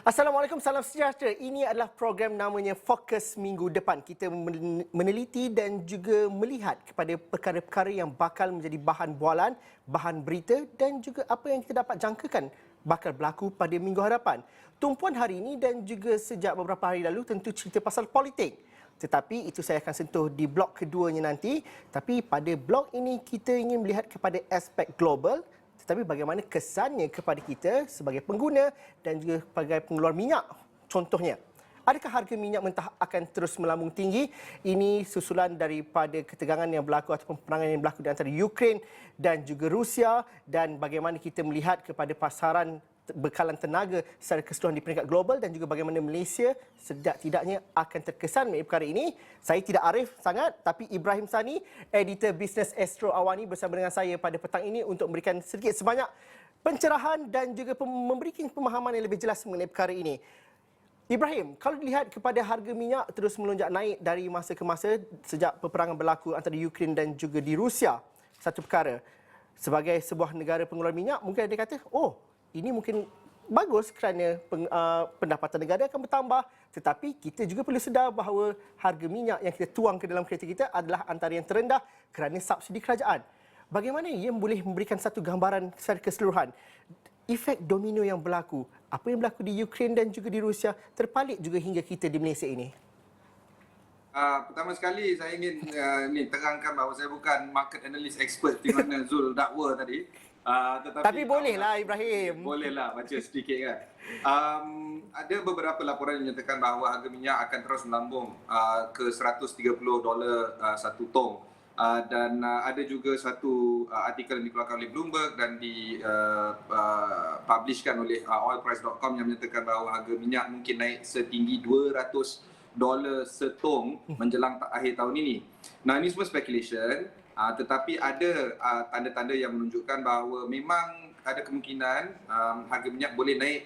Assalamualaikum, salam sejahtera. Ini adalah program namanya Fokus Minggu Depan. Kita meneliti dan juga melihat kepada perkara-perkara yang bakal menjadi bahan bualan, bahan berita dan juga apa yang kita dapat jangkakan bakal berlaku pada minggu hadapan. Tumpuan hari ini dan juga sejak beberapa hari lalu tentu cerita pasal politik. Tetapi itu saya akan sentuh di blok keduanya nanti. Tapi pada blok ini kita ingin melihat kepada aspek global, tetapi bagaimana kesannya kepada kita sebagai pengguna dan juga sebagai pengeluar minyak. Contohnya, adakah harga minyak mentah akan terus melambung tinggi? Ini susulan daripada ketegangan yang berlaku ataupun peperangan yang berlaku di antara Ukraine dan juga Rusia, dan bagaimana kita melihat kepada pasaran bekalan tenaga secara keseluruhan di peringkat global dan juga bagaimana Malaysia setidak-tidaknya akan terkesan mengenai perkara ini. Saya tidak arif sangat, tapi Ibrahim Sani, editor bisnes Astro Awani bersama dengan saya pada petang ini untuk memberikan sedikit sebanyak pencerahan dan juga memberikan pemahaman yang lebih jelas mengenai perkara ini. Ibrahim, kalau dilihat kepada harga minyak terus melonjak naik dari masa ke masa sejak peperangan berlaku antara Ukraine dan juga di Rusia, satu perkara. Sebagai sebuah negara pengeluar minyak, mungkin ada kata, ini mungkin bagus kerana pendapatan negara akan bertambah, tetapi kita juga perlu sedar bahawa harga minyak yang kita tuang ke dalam kereta kita adalah antara yang terendah kerana subsidi kerajaan. Bagaimana ia boleh memberikan satu gambaran secara keseluruhan? Efek domino yang berlaku, apa yang berlaku di Ukraine dan juga di Rusia terpalit juga hingga kita di Malaysia ini. Pertama sekali saya ingin terangkan bahawa saya bukan market analyst expert di mana Zul dakwa tadi. Tapi bolehlah Ibrahim. Bolehlah baca sedikit kan. Ada beberapa laporan yang menyatakan bahawa harga minyak akan terus melambung ke $130 satu tong. Dan ada juga satu artikel yang dikeluarkan oleh Bloomberg dan dipublishkan oleh oilprice.com yang menyatakan bahawa harga minyak mungkin naik setinggi $200 setong menjelang akhir tahun ini. Nah, ini semua speculation. Tetapi ada tanda-tanda yang menunjukkan bahawa memang ada kemungkinan harga minyak boleh naik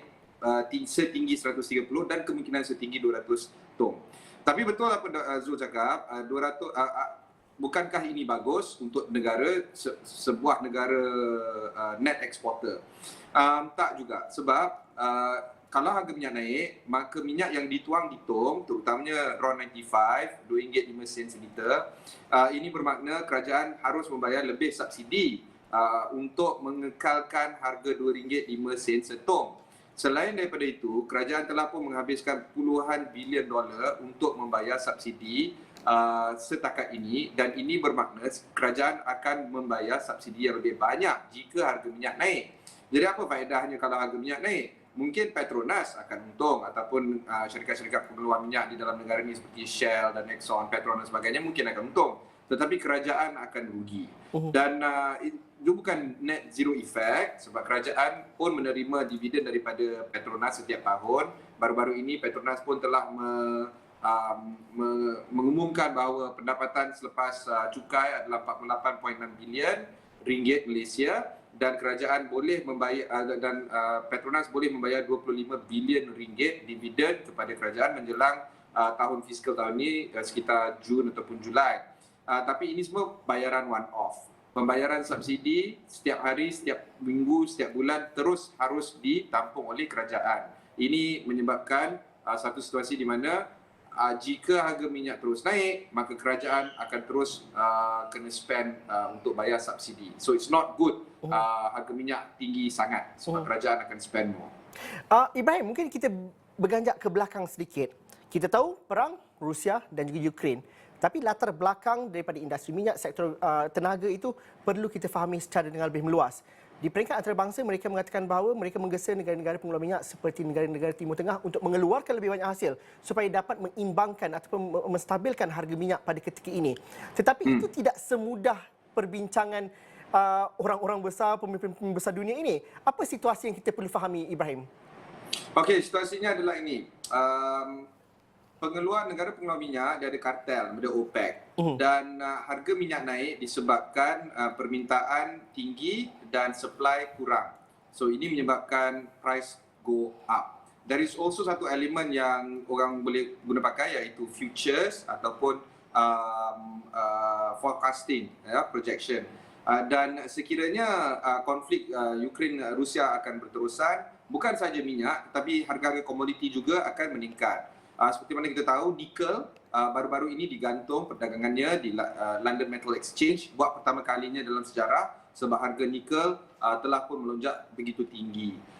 setinggi 130 dan kemungkinan setinggi 200 tong. Tapi betul apa Zul cakap, 200 bukankah ini bagus untuk negara, sebuah negara net exporter? Tak juga, sebab kalau harga minyak naik, maka minyak yang dituang di tong, terutamanya RON95, RM2.05 seliter, ini bermakna kerajaan harus membayar lebih subsidi untuk mengekalkan harga RM2.05 setong. Selain daripada itu, kerajaan telah pun menghabiskan puluhan bilion dolar untuk membayar subsidi setakat ini, dan ini bermakna kerajaan akan membayar subsidi yang lebih banyak jika harga minyak naik. Jadi apa faedahnya kalau harga minyak naik? Mungkin Petronas akan untung ataupun syarikat-syarikat pengeluar minyak di dalam negara ini seperti Shell dan Exxon, Petron dan sebagainya mungkin akan untung. Tetapi kerajaan akan rugi. Dan itu bukan net zero effect sebab kerajaan pun menerima dividen daripada Petronas setiap tahun. Baru-baru ini Petronas pun telah mengumumkan bahawa pendapatan selepas cukai adalah 48.6 bilion ringgit Malaysia. Dan kerajaan boleh membayar dan Petronas boleh membayar 25 bilion ringgit dividen kepada kerajaan menjelang tahun fiskal tahun ini sekitar Jun ataupun Julai. Tapi ini semua bayaran one off. Pembayaran subsidi setiap hari, setiap minggu, setiap bulan terus harus ditampung oleh kerajaan. Ini menyebabkan satu situasi di mana jika harga minyak terus naik, maka kerajaan akan terus kena spend untuk bayar subsidi. So it's not good harga minyak tinggi sangat sebab kerajaan akan spend more. Ibrahim, mungkin kita berganjak ke belakang sedikit. Kita tahu perang Rusia dan juga Ukraine. Tapi latar belakang daripada industri minyak, sektor tenaga itu perlu kita fahami secara dengan lebih meluas. Di peringkat antarabangsa, mereka mengatakan bahawa mereka menggesa negara-negara pengeluar minyak seperti negara-negara Timur Tengah untuk mengeluarkan lebih banyak hasil supaya dapat mengimbangkan ataupun menstabilkan harga minyak pada ketika ini. Tetapi itu tidak semudah perbincangan orang-orang besar, pemimpin besar dunia ini. Apa situasi yang kita perlu fahami, Ibrahim? Okey, situasinya adalah ini. Negara pengeluar minyak dia ada kartel, ada OPEC. Dan harga minyak naik disebabkan permintaan tinggi dan supply kurang. So ini menyebabkan price go up. There is also satu elemen yang orang boleh guna pakai iaitu futures ataupun forecasting, projection. Dan sekiranya konflik Ukraine-Rusia akan berterusan, bukan saja minyak, tapi harga-harga komoditi juga akan meningkat. Seperti mana kita tahu, nikel baru-baru ini digantung perdagangannya di London Metal Exchange buat pertama kalinya dalam sejarah, sebab harga nikel telah pun melonjak begitu tinggi.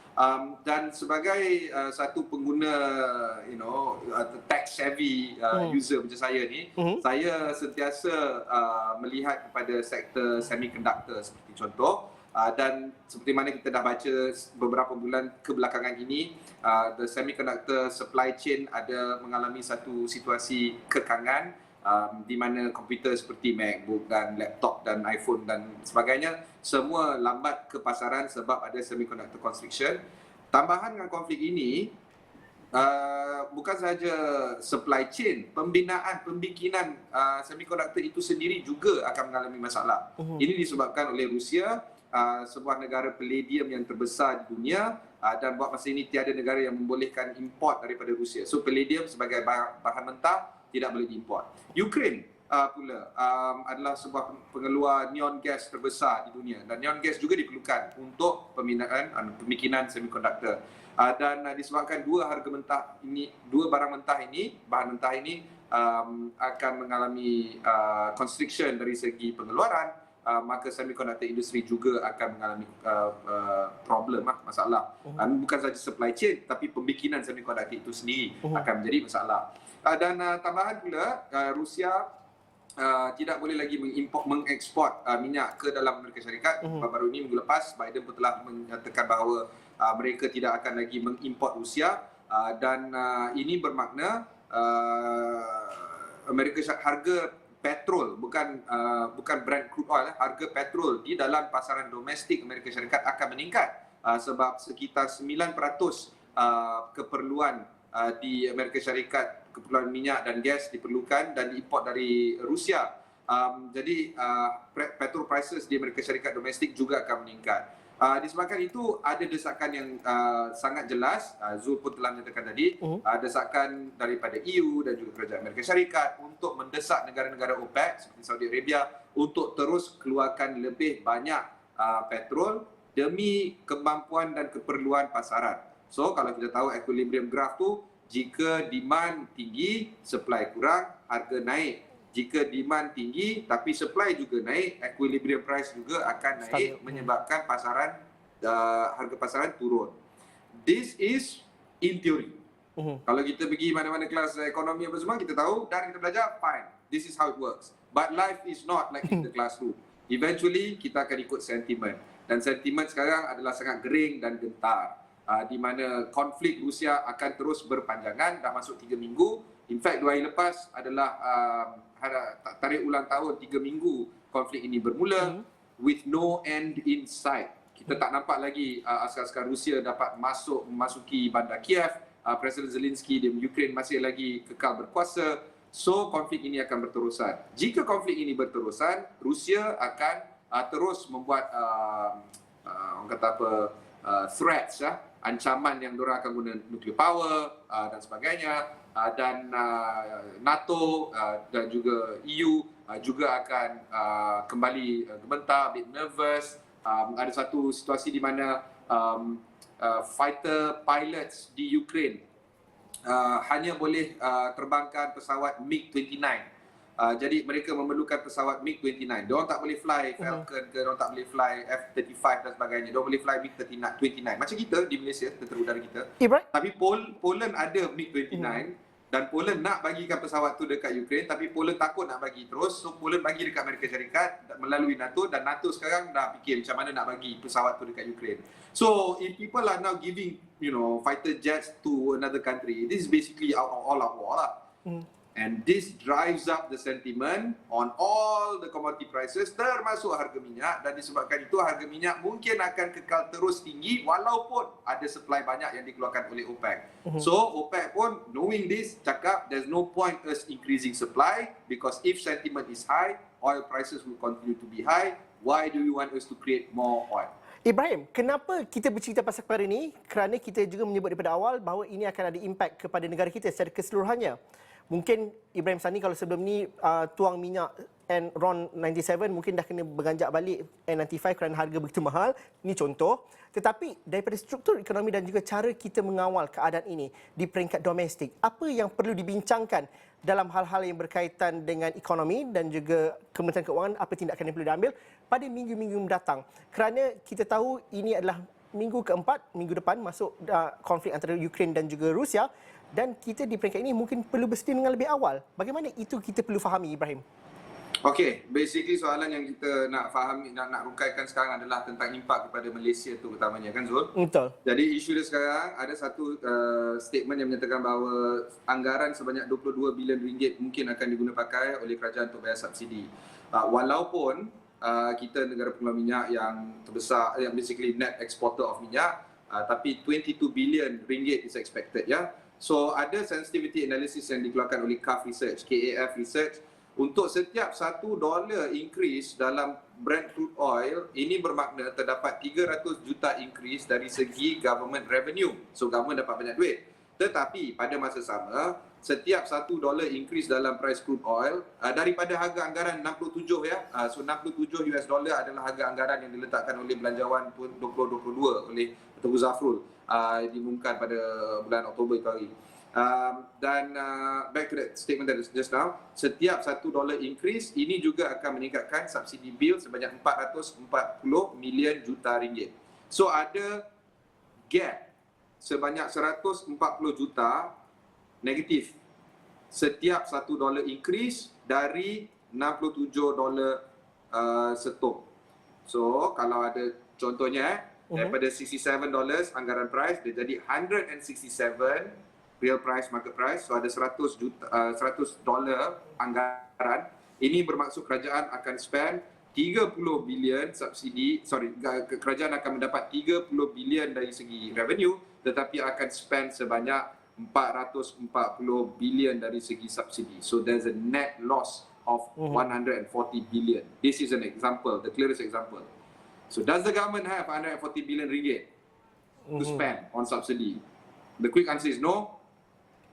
Dan sebagai satu pengguna tech savvy user macam saya ni, saya sentiasa melihat kepada sektor semiconductor seperti contoh, dan seperti mana kita dah baca beberapa bulan kebelakangan ini, the semiconductor supply chain ada mengalami satu situasi kekangan, di mana komputer seperti MacBook dan laptop dan iPhone dan sebagainya semua lambat ke pasaran sebab ada semiconductor constriction. Tambahan dengan konflik ini, bukan sahaja supply chain, pembikinan semiconductor itu sendiri juga akan mengalami masalah. Ini disebabkan oleh Rusia, sebuah negara palladium yang terbesar di dunia, dan buat masa ini tiada negara yang membolehkan import daripada Rusia. So palladium sebagai bahan mentah tidak boleh diimport. Ukraine pula adalah sebuah pengeluar neon gas terbesar di dunia, dan neon gas juga diperlukan untuk pembikinan semiconductor. Dan disebabkan dua barang mentah ini, bahan mentah ini akan mengalami constriction dari segi pengeluaran, maka semiconductor industry juga akan mengalami problem, masalah. Bukan saja supply chain, tapi pembikinan semiconductor itu sendiri akan menjadi masalah. Dan tambahan pula, Rusia tidak boleh lagi mengeksport minyak ke dalam Amerika Syarikat. Baru ini minggu lepas, Biden pun telah menyatakan bahawa mereka tidak akan lagi mengimport Rusia, dan ini bermakna harga petrol, bukan Brent crude oil, harga petrol di dalam pasaran domestik Amerika Syarikat akan meningkat, sebab sekitar 9% keperluan di Amerika Syarikat, keperluan minyak dan gas diperlukan dan diimport dari Rusia. Jadi petrol prices di Amerika Syarikat domestik juga akan meningkat. Disebabkan itu ada desakan yang sangat jelas, Zul pun telah menyatakan tadi, desakan daripada EU dan juga kerajaan Amerika Syarikat untuk mendesak negara-negara OPEC seperti Saudi Arabia untuk terus keluarkan lebih banyak petrol demi kemampuan dan keperluan pasaran. So kalau kita tahu equilibrium graph tu, jika demand tinggi, supply kurang, harga naik. Jika demand tinggi tapi supply juga naik, equilibrium price juga akan naik, menyebabkan harga pasaran turun. This is in theory. Kalau kita pergi mana-mana kelas ekonomi apa semua, kita tahu dan kita belajar, fine. This is how it works. But life is not like in the classroom. Eventually kita akan ikut sentiment. Dan sentiment sekarang adalah sangat gering dan gentar. Di mana konflik Rusia akan terus berpanjangan, dah masuk 3 minggu. In fact, 2 hari lepas adalah tarikh ulang tahun 3 minggu konflik ini bermula, with no end in sight. Kita tak nampak lagi askar-askar Rusia dapat memasuki bandar Kiev. Presiden Zelensky di Ukraine masih lagi kekal berkuasa. So, konflik ini akan berterusan. Jika konflik ini berterusan, Rusia akan terus membuat orang kata apa, threats, ancaman yang diorang akan guna nuclear power dan sebagainya, dan NATO dan juga EU juga akan kembali gementar, a bit nervous. Ada satu situasi di mana fighter pilots di Ukraine hanya boleh terbangkan pesawat MiG-29. Jadi mereka memerlukan pesawat MiG-29. Diorang tak boleh fly Falcon ke, diorang tak boleh fly F-35 dan sebagainya. Diorang boleh fly MiG-29. Macam kita di Malaysia, tentera udara kita. Tapi Poland ada MiG-29 dan Poland nak bagikan pesawat tu dekat Ukraine, tapi Poland takut nak bagi terus. So Poland bagi dekat Amerika Syarikat melalui NATO, dan NATO sekarang dah fikir macam mana nak bagi pesawat tu dekat Ukraine. So if people are now giving, fighter jets to another country, this is basically all out war lah. And this drives up the sentiment on all the commodity prices, termasuk harga minyak. Dan disebabkan itu harga minyak mungkin akan kekal terus tinggi walaupun ada supply banyak yang dikeluarkan oleh OPEC. So OPEC pun knowing this cakap there's no point us increasing supply, because if sentiment is high, oil prices will continue to be high. Why do you want us to create more oil? Ibrahim, kenapa kita bercerita pasal perkara ini? Kerana kita juga menyebut daripada awal bahawa ini akan ada impak kepada negara kita secara keseluruhannya. Mungkin Ibrahim Sani kalau sebelum ni tuang minyak RON 97 mungkin dah kena beranjak balik N95 kerana harga begitu mahal. Ini contoh. Tetapi daripada struktur ekonomi dan juga cara kita mengawal keadaan ini di peringkat domestik, apa yang perlu dibincangkan dalam hal-hal yang berkaitan dengan ekonomi dan juga Kementerian Keuangan, apa tindakan yang perlu diambil pada minggu-minggu mendatang? Kerana kita tahu ini adalah minggu keempat, minggu depan masuk konflik antara Ukraine dan juga Rusia, dan kita di peringkat ini mungkin perlu bersedia dengan lebih awal. Bagaimana itu kita perlu fahami, Ibrahim? Okey, basically soalan yang kita nak fahami, nak rungkaikan sekarang adalah tentang impak kepada Malaysia tu utamanya, kan Zul? Betul. Jadi isu dia sekarang ada satu statement yang menyatakan bahawa anggaran sebanyak 22 bilion ringgit mungkin akan diguna pakai oleh kerajaan untuk bayar subsidi. Walaupun kita negara pengeluar minyak yang terbesar, yang basically net exporter of minyak, tapi 22 bilion ringgit is expected, ya. So ada sensitivity analysis yang dikeluarkan oleh KAF Research, KAF Research. Untuk setiap $1 increase dalam Brent crude oil, ini bermakna terdapat 300 juta increase dari segi government revenue. So government dapat banyak duit. Tetapi pada masa sama, setiap $1 increase dalam price crude oil daripada harga anggaran 67, ya. So 67 US dollar adalah harga anggaran yang diletakkan oleh Belanjawan 2022 oleh Tengku Zafrul, diumumkan pada bulan Oktober itu hari. Back to that statement that just now, setiap $1 increase ini juga akan meningkatkan subsidi bil sebanyak 440 million juta ringgit. So ada gap sebanyak 140 juta negatif setiap $1 increase dari $67 setong. So kalau ada contohnya daripada $67 anggaran price, dia jadi 167 real price, market price. So ada $100 anggaran. Ini bermaksud kerajaan akan spend 30 bilion subsidi, kerajaan akan mendapat 30 bilion dari segi revenue, tetapi akan spend sebanyak 440 bilion dari segi subsidi. So there's a net loss of 140 billion. This is an example, the clearest example. So does the government have 140 billion ringgit to spend on subsidy? The quick answer is no.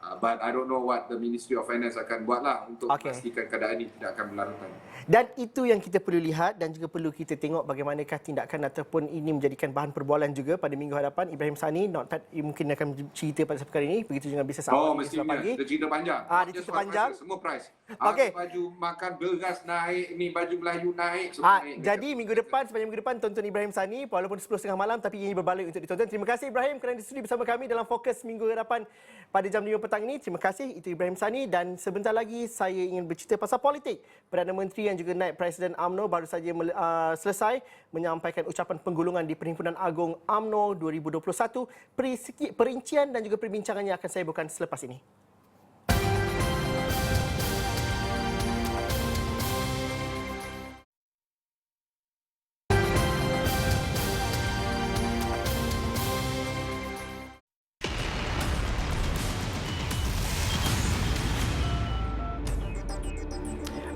But I don't know what the Ministry of Finance akan buatlah untuk memastikan keadaan ini tidak akan berlarutan. Dan itu yang kita perlu lihat dan juga perlu kita tengok bagaimanakah tindakan ataupun ini menjadikan bahan perbualan juga pada minggu hadapan. Ibrahim Sani, Notepad mungkin akan cerita pada perkara ini. Begitu juga bisnes awal mestinya. pagi. Dia cerita panjang. Dia cerita panjang. Semua price. Okey. Baju makan beras naik, ni baju Melayu naik, semua naik. Jadi minggu depan, sepanjang minggu depan tonton Ibrahim Sani walaupun 10.30 malam, tapi ini berbalik untuk ditonton. Terima kasih Ibrahim kerana sudi bersama kami dalam Fokus minggu hadapan pada jam 5 petang ini. Terima kasih. Itu Ibrahim Sani, dan sebentar lagi saya ingin bercerita pasal politik. Perdana Menteri yang juga naib Presiden UMNO baru saja selesai menyampaikan ucapan penggulungan di Perhimpunan Agung UMNO 2021. Perincian dan juga perbincangannya akan saya bawakan selepas ini.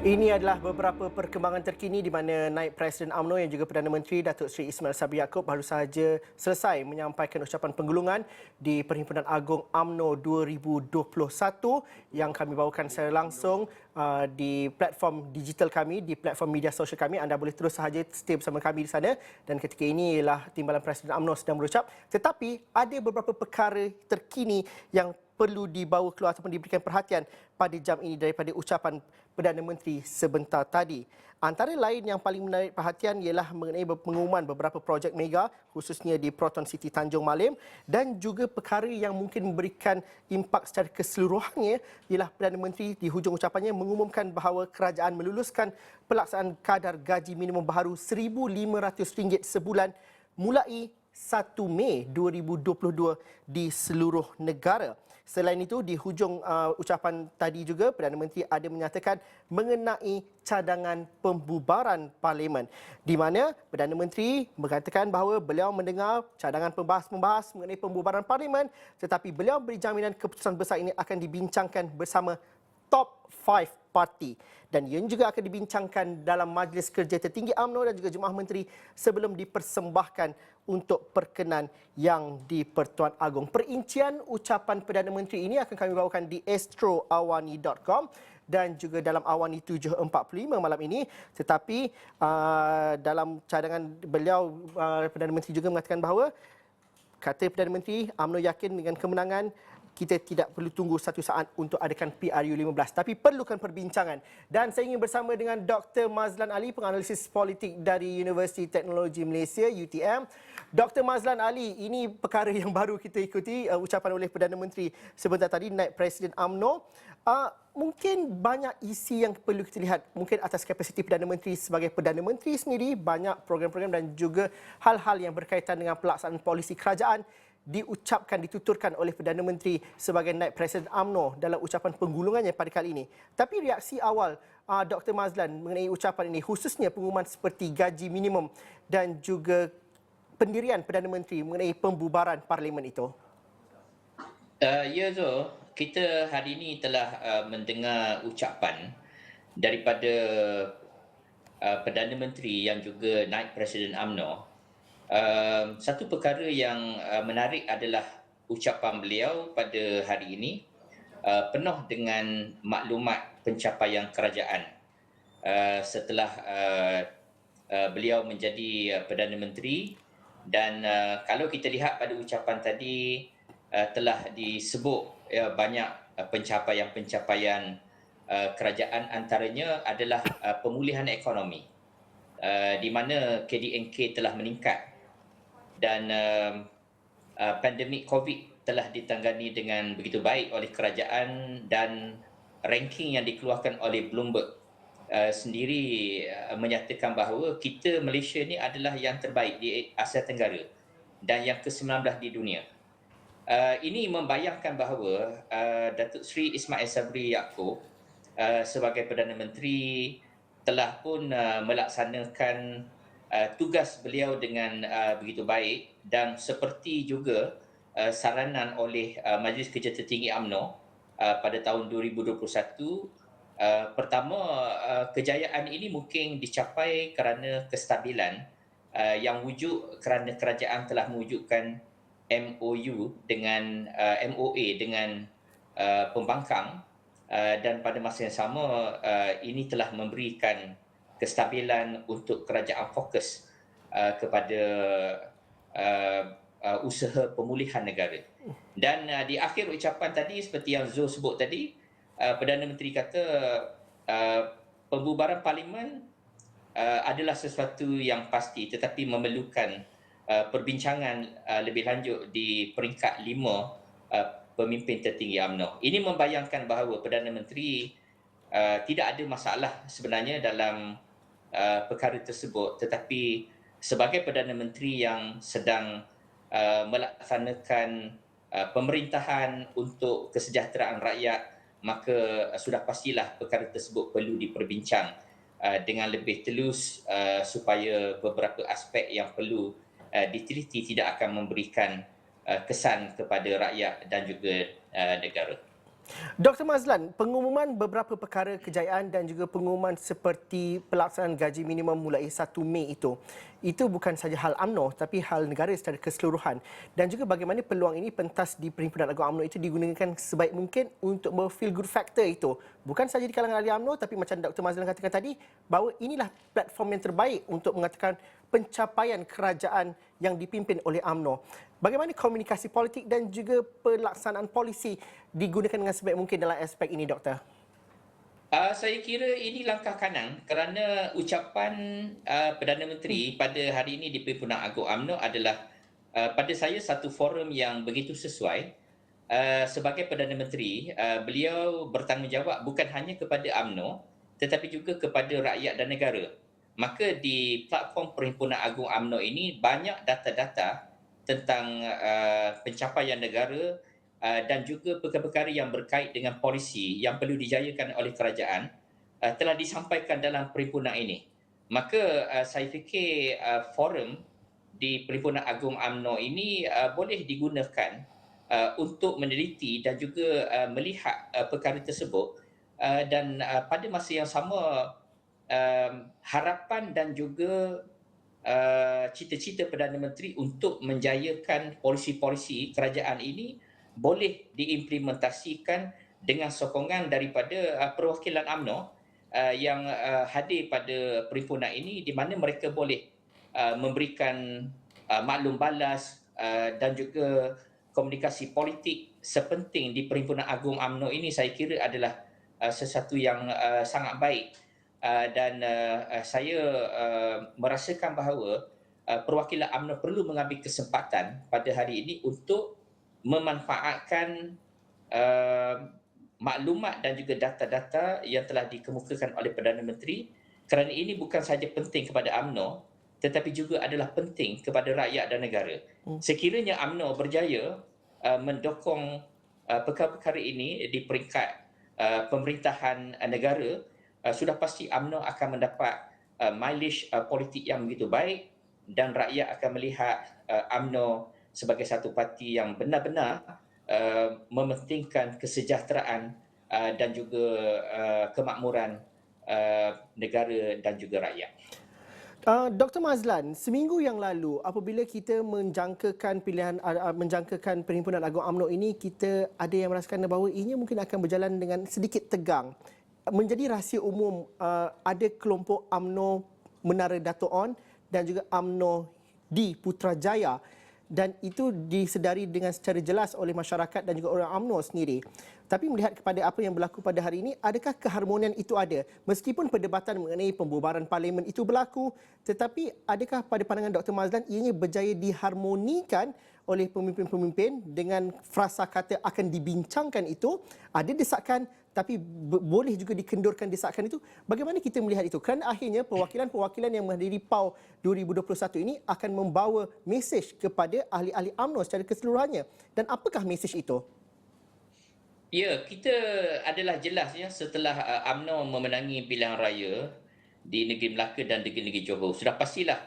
Ini adalah beberapa perkembangan terkini di mana naib Presiden UMNO yang juga Perdana Menteri Datuk Seri Ismail Sabri Yaakob baru sahaja selesai menyampaikan ucapan penggulungan di Perhimpunan Agung UMNO 2021 yang kami bawakan secara langsung di platform digital kami, di platform media sosial kami. Anda boleh terus sahaja stay bersama kami di sana, dan ketika ini ialah Timbalan Presiden UMNO sedang berucap. Tetapi ada beberapa perkara terkini yang perlu dibawa keluar ataupun diberikan perhatian pada jam ini daripada ucapan Perdana Menteri sebentar tadi. Antara lain yang paling menarik perhatian ialah mengenai pengumuman beberapa projek mega khususnya di Proton City Tanjung Malim, dan juga perkara yang mungkin memberikan impak secara keseluruhannya ialah Perdana Menteri di hujung ucapannya mengumumkan bahawa kerajaan meluluskan pelaksanaan kadar gaji minimum baharu RM1,500 sebulan mulai 1 Mei 2022 di seluruh negara. Selain itu, di hujung ucapan tadi juga, Perdana Menteri ada menyatakan mengenai cadangan pembubaran Parlimen, di mana Perdana Menteri mengatakan bahawa beliau mendengar cadangan pembahas-pembahas mengenai pembubaran Parlimen, tetapi beliau beri jaminan keputusan besar ini akan dibincangkan bersama top 5 parti, dan ia juga akan dibincangkan dalam Majlis Kerja Tertinggi UMNO dan juga Jemaah Menteri sebelum dipersembahkan untuk perkenan yang di Pertuan Agong. Perincian ucapan Perdana Menteri ini akan kami bawakan di astroawani.com, dan juga dalam Awani 745 malam ini. Tetapi dalam cadangan beliau, Perdana Menteri juga mengatakan bahawa, kata Perdana Menteri, UMNO yakin dengan kemenangan, kita tidak perlu tunggu satu saat untuk adakan PRU15, tapi perlukan perbincangan. Dan saya ingin bersama dengan Dr. Mazlan Ali, penganalisis politik dari Universiti Teknologi Malaysia, UTM. Dr. Mazlan Ali, ini perkara yang baru kita ikuti, ucapan oleh Perdana Menteri sebentar tadi, Naib Presiden UMNO. Mungkin banyak isi yang perlu kita lihat, mungkin atas kapasiti Perdana Menteri sebagai Perdana Menteri sendiri, banyak program-program dan juga hal-hal yang berkaitan dengan pelaksanaan polisi kerajaan dituturkan oleh Perdana Menteri sebagai Naib Presiden UMNO dalam ucapan penggulungannya pada kali ini. Tapi reaksi awal Dr. Mazlan mengenai ucapan ini, khususnya pengumuman seperti gaji minimum dan juga pendirian Perdana Menteri mengenai pembubaran parlimen itu. Ya Zul, kita hari ini telah mendengar ucapan daripada Perdana Menteri yang juga Naib Presiden UMNO. Satu perkara yang menarik adalah ucapan beliau pada hari ini penuh dengan maklumat pencapaian kerajaan setelah beliau menjadi Perdana Menteri. Dan kalau kita lihat pada ucapan tadi, telah disebut banyak pencapaian-pencapaian kerajaan, antaranya adalah pemulihan ekonomi, di mana KDNK telah meningkat dan pandemik COVID telah ditangani dengan begitu baik oleh kerajaan, dan ranking yang dikeluarkan oleh Bloomberg sendiri menyatakan bahawa kita Malaysia ni adalah yang terbaik di Asia Tenggara dan yang ke-19 di dunia. Ini membayangkan bahawa Datuk Seri Ismail Sabri Yaakob sebagai Perdana Menteri telah pun melaksanakan tugas beliau dengan begitu baik, dan seperti juga saranan oleh Majlis Kerja Tertinggi UMNO pada tahun 2021, pertama, kejayaan ini mungkin dicapai kerana kestabilan yang wujud kerana kerajaan telah mewujudkan MOA dengan pembangkang, dan pada masa yang sama ini telah memberikan kestabilan untuk kerajaan fokus kepada usaha pemulihan negara. Dan di akhir ucapan tadi, seperti yang Zul sebut tadi, Perdana Menteri kata pembubaran parlimen adalah sesuatu yang pasti, tetapi memerlukan perbincangan lebih lanjut di peringkat 5 pemimpin tertinggi UMNO. Ini membayangkan bahawa Perdana Menteri tidak ada masalah sebenarnya dalam perkara tersebut, tetapi sebagai Perdana Menteri yang sedang melaksanakan pemerintahan untuk kesejahteraan rakyat, maka sudah pastilah perkara tersebut perlu diperbincang dengan lebih telus supaya beberapa aspek yang perlu diteliti tidak akan memberikan kesan kepada rakyat dan juga negara. Dr. Mazlan, pengumuman beberapa perkara kejayaan dan juga pengumuman seperti pelaksanaan gaji minimum mulai 1 Mei itu bukan saja hal UMNO tapi hal negara secara keseluruhan, dan juga bagaimana peluang ini pentas di Perhimpunan Agung UMNO itu digunakan sebaik mungkin untuk feel good factor itu, bukan saja di kalangan ahli UMNO, tapi macam Dr. Mazlan katakan tadi bahawa inilah platform yang terbaik untuk mengatakan pencapaian kerajaan yang dipimpin oleh UMNO. Bagaimana komunikasi politik dan juga pelaksanaan polisi digunakan dengan sebaik mungkin dalam aspek ini, Doktor? Saya kira ini langkah kanan kerana ucapan Perdana Menteri pada hari ini di Perhimpunan Agung UMNO adalah pada saya satu forum yang begitu sesuai. Sebagai Perdana Menteri, beliau bertanggungjawab bukan hanya kepada UMNO tetapi juga kepada rakyat dan negara. Maka di platform Perhimpunan Agung UMNO ini banyak data-data tentang pencapaian negara dan juga perkara-perkara yang berkait dengan polisi yang perlu dijayakan oleh kerajaan telah disampaikan dalam perhimpunan ini. Maka saya fikir forum di Perhimpunan Agung UMNO ini boleh digunakan untuk meneliti dan juga melihat perkara tersebut, dan pada masa yang sama harapan dan juga cita-cita Perdana Menteri untuk menjayakan polisi-polisi kerajaan ini boleh diimplementasikan dengan sokongan daripada perwakilan UMNO yang hadir pada perhimpunan ini, di mana mereka boleh memberikan maklum balas dan juga komunikasi politik sepenting di Perhimpunan Agung UMNO ini, saya kira adalah sesuatu yang sangat baik. Dan saya merasakan bahawa perwakilan UMNO perlu mengambil kesempatan pada hari ini untuk memanfaatkan maklumat dan juga data-data yang telah dikemukakan oleh Perdana Menteri, kerana ini bukan sahaja penting kepada UMNO tetapi juga adalah penting kepada rakyat dan negara. Sekiranya UMNO berjaya mendokong perkara-perkara ini di peringkat pemerintahan negara, sudah pasti UMNO akan mendapat mileage politik yang begitu baik dan rakyat akan melihat UMNO sebagai satu parti yang benar-benar mementingkan kesejahteraan dan juga kemakmuran negara dan juga rakyat. Dr. Mazlan, seminggu yang lalu apabila kita menjangkakan Perhimpunan Agung UMNO ini, kita ada yang merasakan bahawa ianya mungkin akan berjalan dengan sedikit tegang. Menjadi rahsia umum, ada kelompok UMNO Menara Dato' On dan juga UMNO di Putrajaya, dan itu disedari dengan secara jelas oleh masyarakat dan juga orang UMNO sendiri. Tapi melihat kepada apa yang berlaku pada hari ini, adakah keharmonian itu ada? Meskipun perdebatan mengenai pembubaran parlimen itu berlaku, tetapi adakah pada pandangan Dr. Mazlan ianya berjaya diharmonikan oleh pemimpin-pemimpin dengan frasa kata akan dibincangkan itu? Ada desakan tapi boleh juga dikendurkan desakan itu. Bagaimana kita melihat itu? Kerana akhirnya perwakilan-perwakilan yang menghadiri PAU 2021 ini akan membawa mesej kepada ahli-ahli UMNO secara keseluruhannya. Dan apakah mesej itu? Ya, kita adalah jelas ya, setelah UMNO memenangi pilihan raya di negeri Melaka dan negeri Johor, sudah pastilah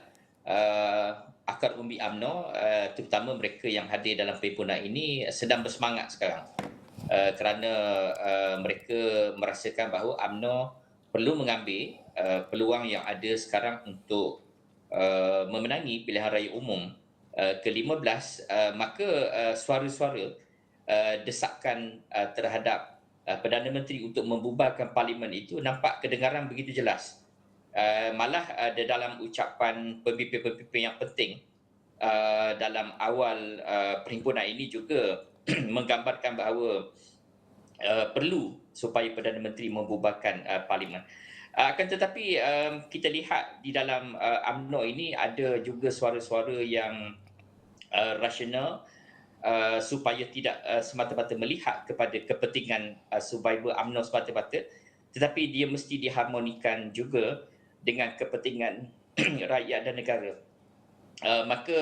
akar umbi UMNO, terutama mereka yang hadir dalam perhimpunan ini, sedang bersemangat sekarang. Kerana mereka merasakan bahawa UMNO perlu mengambil peluang yang ada sekarang untuk memenangi pilihan raya umum ke-15, maka suara-suara desakan terhadap Perdana Menteri untuk membubarkan parlimen itu nampak kedengaran begitu jelas. Malah dalam ucapan pemimpin-pemimpin yang penting dalam awal perhimpunan ini juga menggambarkan bahawa perlu supaya Perdana Menteri membubarkan parlimen. Akan tetapi kita lihat di dalam UMNO ini ada juga suara-suara yang rasional, supaya tidak semata-mata melihat kepada kepentingan survival UMNO semata-mata, tetapi dia mesti diharmonikan juga dengan kepentingan rakyat dan negara. Maka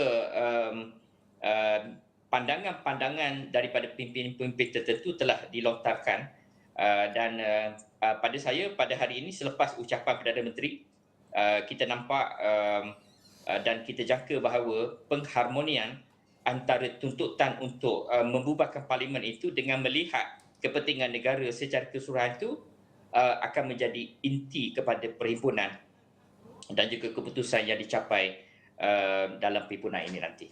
pandangan-pandangan daripada pemimpin-pemimpin tertentu telah dilontarkan, dan pada saya pada hari ini selepas ucapan Perdana Menteri, kita nampak dan kita jangka bahawa pengharmonian antara tuntutan untuk membubarkan parlimen itu dengan melihat kepentingan negara secara keseluruhan itu akan menjadi inti kepada perhimpunan dan juga keputusan yang dicapai dalam perhimpunan ini nanti.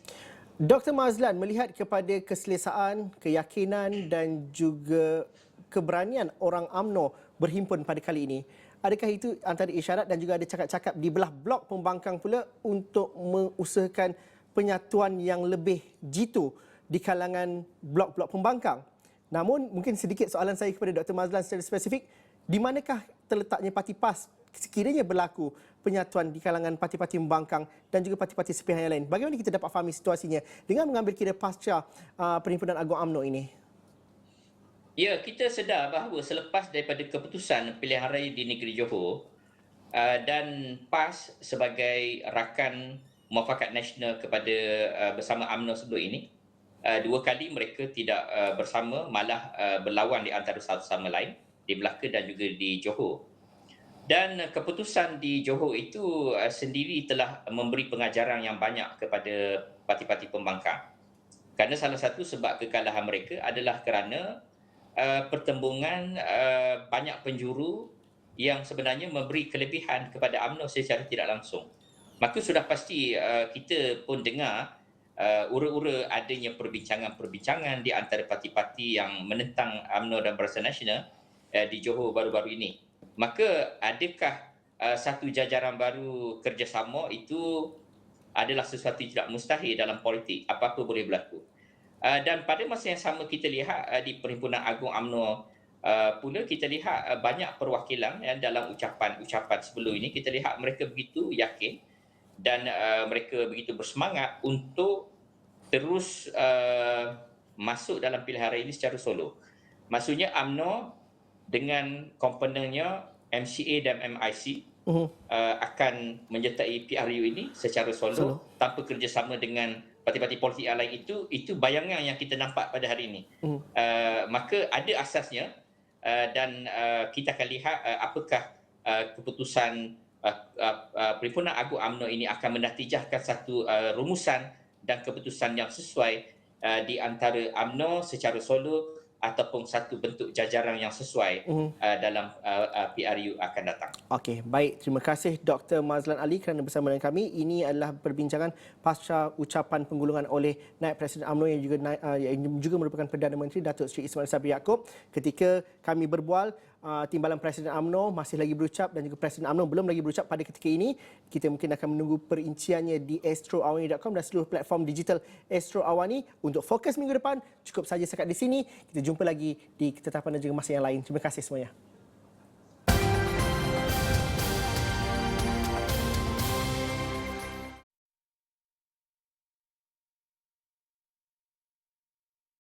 Dr. Mazlan, melihat kepada keselesaan, keyakinan dan juga keberanian orang UMNO berhimpun pada kali ini, adakah itu antara isyarat dan juga ada cakap-cakap di belah blok pembangkang pula untuk mengusahakan penyatuan yang lebih jitu di kalangan blok-blok pembangkang? Namun mungkin sedikit soalan saya kepada Dr. Mazlan secara spesifik, di manakah terletaknya parti PAS sekiranya berlaku penyatuan di kalangan parti-parti pembangkang dan juga parti-parti sepihak yang lain? Bagaimana kita dapat fahami situasinya dengan mengambil kira pasca Perhimpunan Agung UMNO ini? Ya, kita sedar bahawa selepas daripada keputusan pilihan raya di negeri Johor dan PAS sebagai rakan Muafakat Nasional kepada bersama UMNO sebelum ini, dua kali mereka tidak bersama, malah berlawan di antara satu sama lain di Melaka dan juga di Johor. Dan keputusan di Johor itu sendiri telah memberi pengajaran yang banyak kepada parti-parti pembangkang. Kerana salah satu sebab kekalahan mereka adalah kerana pertembungan banyak penjuru yang sebenarnya memberi kelebihan kepada UMNO secara tidak langsung. Maka sudah pasti kita pun dengar ura-ura adanya perbincangan-perbincangan di antara parti-parti yang menentang UMNO dan Barisan Nasional di Johor baru-baru ini. Maka adakah satu jajaran baru kerjasama itu adalah sesuatu yang tidak mustahil dalam politik, apa-apa boleh berlaku. Dan pada masa yang sama kita lihat di Perhimpunan Agung UMNO pula kita lihat banyak perwakilan dalam ucapan-ucapan sebelum ini, kita lihat mereka begitu yakin dan mereka begitu bersemangat untuk terus masuk dalam pilihan raya ini secara solo. Maksudnya UMNO dengan komponennya MCA dan MIC akan menyertai PRU ini secara solo tanpa kerjasama dengan parti-parti politik yang lain. Itu bayangan yang kita nampak pada hari ini. Maka ada asasnya dan kita akan lihat apakah keputusan Perhimpunan Agung UMNO ini akan menatijahkan satu rumusan dan keputusan yang sesuai di antara UMNO secara solo ataupun satu bentuk jajaran yang sesuai dalam PRU akan datang. Okey, baik. Terima kasih Dr. Mazlan Ali kerana bersama dengan kami. Ini adalah perbincangan pasca ucapan penggulungan oleh Naib Presiden UMNO yang juga merupakan Perdana Menteri Datuk Seri Ismail Sabri Yaakob. Ketika kami berbual, Timbalan Presiden UMNO masih lagi berucap dan juga Presiden UMNO belum lagi berucap pada ketika ini. Kita mungkin akan menunggu perinciannya di astroawani.com dan seluruh platform digital Astro Awani. Untuk fokus minggu depan, cukup saja sekat di sini. Kita jumpa lagi di ketetapan dan juga masa yang lain. Terima kasih semuanya.